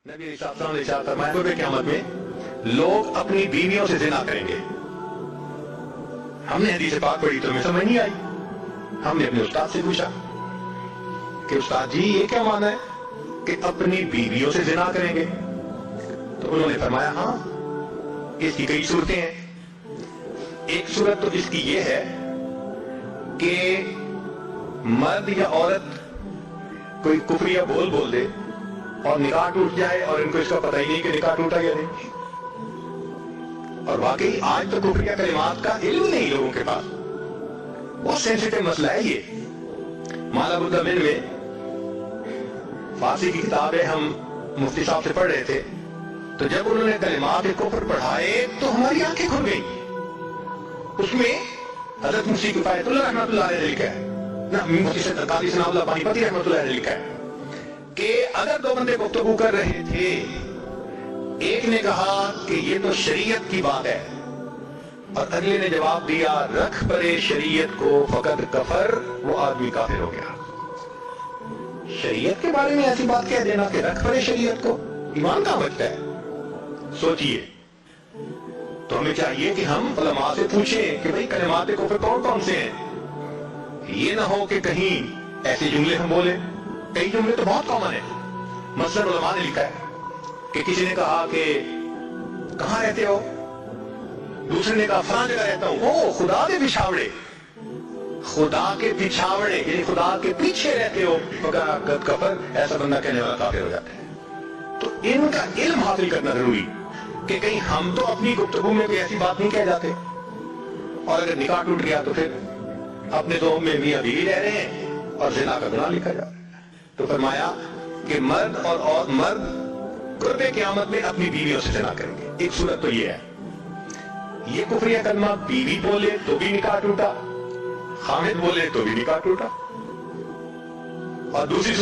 नबी अलैहिस्सलाम ने इरशाद फरमाया कि क़यामत में लोग अपनी बीवियों से ज़िना करेंगे। हमने हदीस पाक पढ़ी तो हमें समझ नहीं आई। हमने अपने उस्ताद से पूछा कि उस्ताद जी ये क्या माना है कि अपनी बीवियों से ज़िना करेंगे? तो उन्होंने फरमाया हाँ, इसकी कई सूरतें हैं। एक सूरत तो इसकी ये है कि मर्द या औरत कोई कुफरिया बोल दे और निकाह टूट जाए और इनको इसका पता ही नहीं कि निकाह टूटा या नहीं। और वाकई आज तो कुफरिया कलिमात का इल्म नहीं लोगों के पास। बहुत सेंसिटिव मसला है ये। माला बुद्धा मिल में फारसी की किताबें हम मुफ्ती साहब से पढ़ रहे थे, तो जब उन्होंने कलिमात कुफर पढ़ाए तो हमारी आंखें खुल गई। उसमें हजरत मुफ्ती किफायतुल्लाह रहमतुल्लाह अलैह ने लिखा है ना, मुफ्ती से काजी सनाउल्लाह पानीपती रहमतुल्लाह अलैह ने लिखा है कि अगर दो बंदे गुफ्तगू कर रहे थे, एक ने कहा कि ये तो शरीयत की बात है और अगले ने जवाब दिया रख परे शरीयत को फकत कफर, वो आदमी काफिर हो गया। शरीयत के बारे में ऐसी बात कह देना कि रख परे शरीयत को, ईमान कहां बचता है? सोचिए। तो हमें चाहिए कि हम उलमा से पूछें कि भाई कलिमात कुफर कौन कौन से हैं। ये ना हो कि कहीं ऐसे जुमले हम बोले, कई जुमले तो बहुत कॉमन है। मसलन उलमा ने लिखा है कि किसी ने कहा कि कहां रहते हो, दूसरे ने कहा फलां जगह रहता हूं। ओ खुदा के पिछावड़े, खुदा के पिछावड़े यानी खुदा के पीछे रहते हो, फकत कफर, ऐसा बंदा कहने वाला काफिर हो जाता है। तो इनका इल्म हासिल करना जरूरी कि कहीं हम तो अपनी गुफ्तगू में कोई ऐसी बात नहीं कह जाते, और अगर निकाह टूट गया तो फिर अपने दो में मियां बीवी रह रहे हैं और ज़िना का गुनाह लिखा जा रहा है। तो फरमाया कि मर्द और मर्द कुर्बे क़यामत में अपनी बीवियों से ज़िना करेंगे। एक सूरत तो ये है, ये कुफरिया कलमा बीवी बोले तो भी निकाह टूटा, खामिद बोले तो भी निकाह टूटा। और दूसरी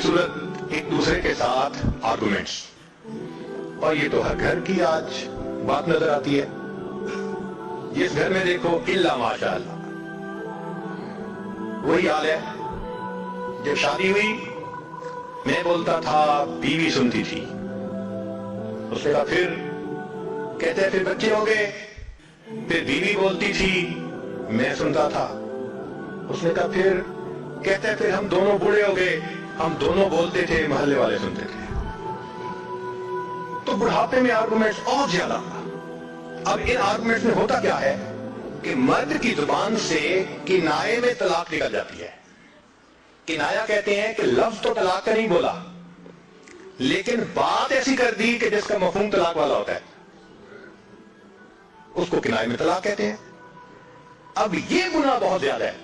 सूरत एक दूसरे के साथ आर्गुमेंट्स, और ये तो हर घर की आज बात नजर आती है। जिस घर में देखो इल्ला माशाअल्लाह वही हाल है। जब शादी हुई मैं बोलता था, बीवी सुनती थी। उसने कहा फिर, कहते हैं फिर बच्चे हो गए, फिर बीवी बोलती थी, मैं सुनता था। उसने कहा फिर, कहते हैं फिर हम दोनों बूढ़े हो गए, हम दोनों बोलते थे, मोहल्ले वाले सुनते थे। तो बुढ़ापे में आर्गुमेंट्स और ज्यादा। अब इन आर्गुमेंट्स में होता क्या है कि मर्द की जुबान से किनाए में तलाक निकल जाती है। किनाया कहते हैं कि लफ्ज तो तलाक का नहीं बोला, लेकिन बात ऐसी कर दी कि जिसका मफहूम तलाक वाला होता है, उसको किनाए में तलाक कहते हैं। अब ये गुनाह बहुत ज्यादा है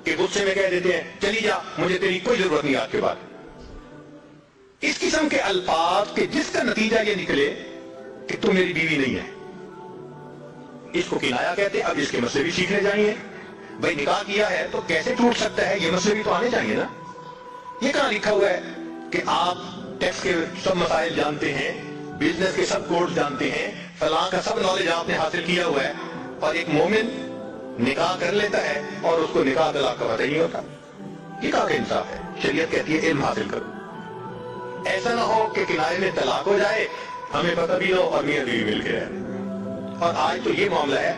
कि गुस्से में कह देते हैं चली जा, मुझे तेरी कोई जरूरत नहीं आज के बाद। इस किस्म के अल्फाज के जिसका नतीजा ये निकले कि तू मेरी बीवी नहीं है, इसको किनाया कहते हैं। अब इसके मसले भी सीखने चाहिए। भाई निकाह किया है तो कैसे टूट सकता है, ये मसले भी तो आने चाहिए ना। ये कहां लिखा हुआ है कि आप टैक्स के सब मसाइल जानते हैं, बिजनेस के सब कोड्स जानते हैं, फलां का सब नॉलेज आपने हासिल किया हुआ है, और एक मोमिन निकाह कर लेता है और उसको निकाह तलाक का पता ही नहीं होता। ये कहां का इंसाफ है? शरीयत कहती है इल्म हासिल करो। ऐसा ना हो कि किनारे में तलाक हो जाए, हमें पता भी हो और मियां बीवी मिलकर रहे। और आज तो ये मामला है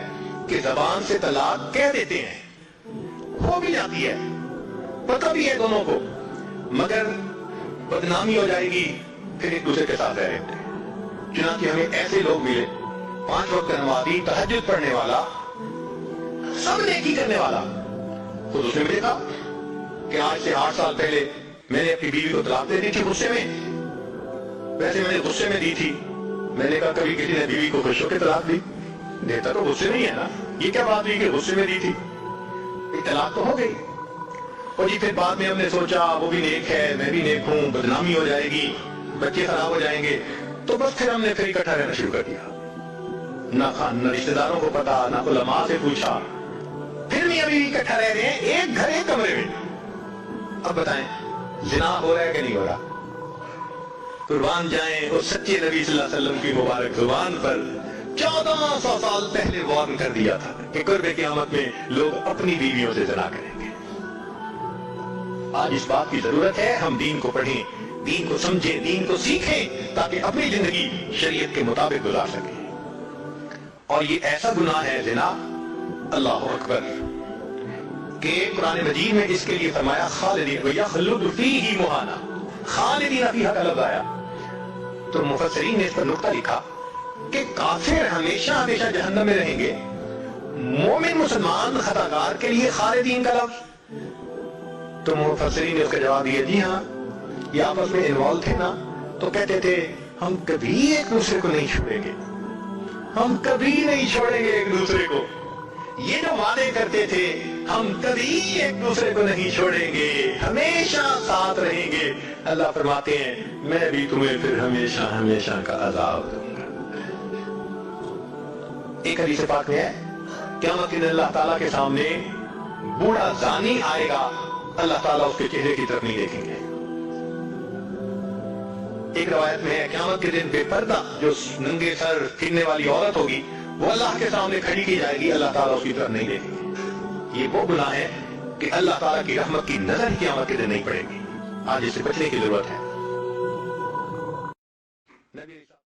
कि जबान से तलाक कह देते हैं, हो भी जाती है, पता भी है दोनों को, मगर बदनामी हो जाएगी, फिर एक दूसरे के साथ रह रहे हैं। चुनांचे हमें ऐसे लोग मिले, 5 वक्त नमाज़ी, तहज्जुद पढ़ने वाला, सब नेकी करने वाला। खुद उसने भी देखा कि आज से 8 साल पहले मैंने अपनी बीवी को तलाक दे दी थी गुस्से में। वैसे मैंने गुस्से में दी थी। मैंने कहा कभी किसी ने बीवी को खुश होकर तलाक दी? देता तो गुस्से नहीं है ना। ये क्या बात हुई कि गुस्से में दी थी? तलाक तो हो गई। और जी फिर बाद में हमने सोचा वो भी नेक है, मैं भी नेक हूं, बदनामी हो जाएगी, बच्चे खराब हो जाएंगे, तो बस फिर हमने फिर इकट्ठा रहना शुरू कर दिया। ना रिश्तेदारों को पता, ना उलमा से पूछा, फिर भी अभी इकट्ठा रह रहे हैं, एक घर एक कमरे में। अब बताएं ज़िना हो रहा है कि नहीं हो रहा? कुर्बान जाएं उस सच्चे नबी सल्लल्लाहु अलैहि वसल्लम की मुबारक जुबान पर 1400 साल पहले वार्न कर दिया था कि कुर्बे क़यामत में लोग अपनी बीवियों से ज़िना करेंगे। आज इस बात की जरूरत है हम दीन को पढ़ें, دین کو سمجھیں، دین کو سیکھیں تاکہ اپنی زندگی شریعت کے مطابق گزار سکیں۔ اور یہ ایسا گناہ ہے زنا، اللہ اکبر، کہ قرآن مجید میں اس کے لیے فرمایا خالدین وَيَخْلُدُ فِيهِ مُهَانًا، خالدین فیہا کا لفظ آیا تو مفسرین نے اس پر نقطہ لکھا کہ کافر ہمیشہ ہمیشہ جہنم میں رہیں گے، مومن مسلمان خطاکار کے لیے خالدین کا لفظ؟ تو مفسرین نے اس کا جواب دیا جی ہاں، یہ آپس میں انوالو تھے نا، تو کہتے تھے ہم کبھی ایک دوسرے کو نہیں چھوڑیں گے، ہم کبھی نہیں چھوڑیں گے ایک دوسرے کو۔ یہ جو وعدے کرتے تھے ہم کبھی ایک دوسرے کو نہیں چھوڑیں گے، ہمیشہ ساتھ رہیں گے، اللہ فرماتے ہیں میں بھی تمہیں پھر ہمیشہ ہمیشہ کا عذاب دوں گا۔ ایک حدیث پاک میں ہے قیامت کے دن اللہ تعالیٰ کے سامنے بوڑھا زانی آئے گا، اللہ تعالیٰ اس کے چہرے کی طرف نہیں دیکھیں گے۔ ایک روایت میں ہے قیامت کے دن بے پردہ جو ننگے سر پھرنے والی عورت ہوگی وہ اللہ کے سامنے کھڑی کی جائے گی، اللہ تعالیٰ اس کی طرف نہیں دیکھیں گے۔ یہ وہ گناہ ہے کہ اللہ تعالیٰ کی رحمت کی نظر قیامت کے دن نہیں پڑے گی، آج اس سے بچنے کی ضرورت ہے۔